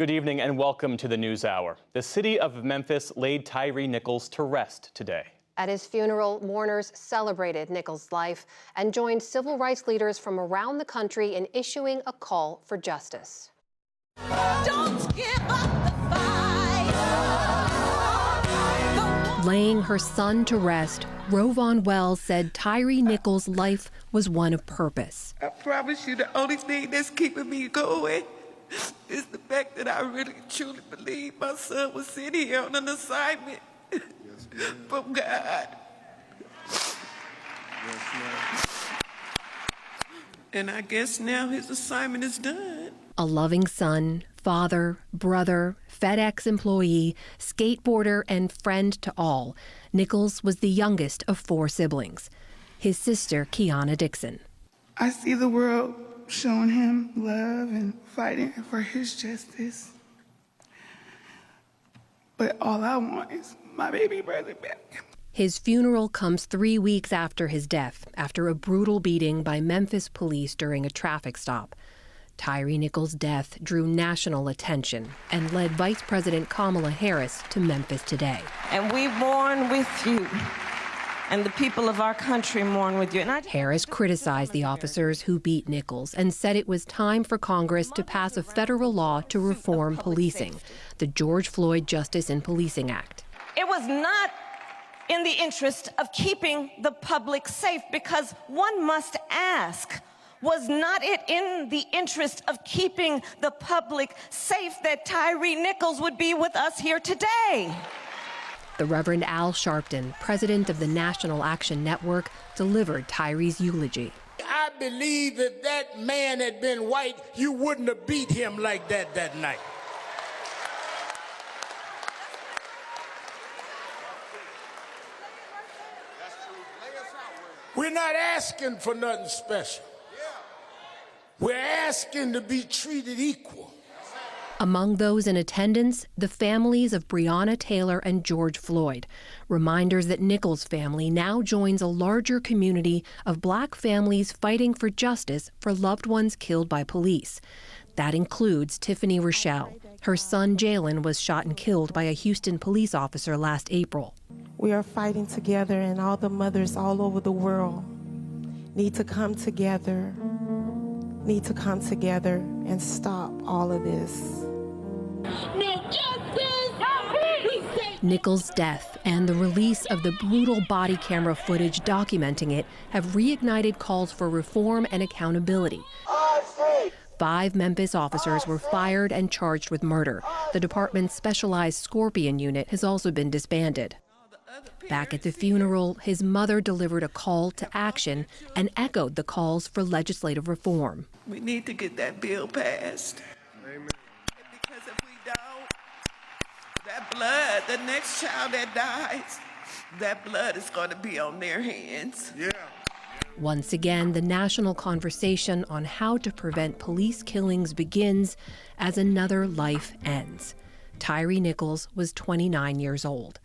Good evening and welcome to the News Hour. The city of Memphis laid Tyre Nichols to rest today. At his funeral, mourners celebrated Nichols' life and joined civil rights leaders from around the country in issuing a call for justice. Don't give up the fight. Laying her son to rest, Rovon Wells said Tyre Nichols' life was one of purpose. I promise you the only thing that's keeping me going is the fact that I really truly believe my son was sent here on an assignment from God. And I guess now his assignment is done. A loving son, father, brother, FedEx employee, skateboarder, and friend to all, Nichols was the youngest of 4 siblings. His sister, Kiana Dixon. I see the world showing him love and fighting for his justice. But all I want is my baby brother back. His funeral comes 3 weeks after his death, after a brutal beating by Memphis police during a traffic stop. Tyre Nichols' death drew national attention and led Vice President Kamala Harris to Memphis today. And we mourn with you, and the people of our country mourn with you. Harris criticized the officers who beat Nichols and said it was time for Congress to pass a federal law to reform policing, the George Floyd Justice in Policing Act. It was not in the interest of keeping the public safe, because one must ask, was not it in the interest of keeping the public safe that Tyre Nichols would be with us here today? The Reverend Al Sharpton, president of the National Action Network, delivered Tyre's eulogy. I believe if that man had been white, you wouldn't have beat him like that night. We're not asking for nothing special. We're asking to be treated equal. Among those in attendance, the families of Breonna Taylor and George Floyd, reminders that Nichols' family now joins a larger community of Black families fighting for justice for loved ones killed by police. That includes Tiffany Rochelle. Her son Jalen was shot and killed by a Houston police officer last April. We are fighting together, and all the mothers all over the world need to come together and stop all of this. No justice! Nichols' death and the release of the brutal body camera footage documenting it have reignited calls for reform and accountability. 5 Memphis officers were fired and charged with murder. The department's specialized Scorpion unit has also been disbanded. Back at the funeral, his mother delivered a call to action and echoed the calls for legislative reform. We need to get that bill passed. Amen. Because if we don't, that blood, the next child that dies, that blood is going to be on their hands. Yeah. Once again, the national conversation on how to prevent police killings begins as another life ends. Tyre Nichols was 29 years old.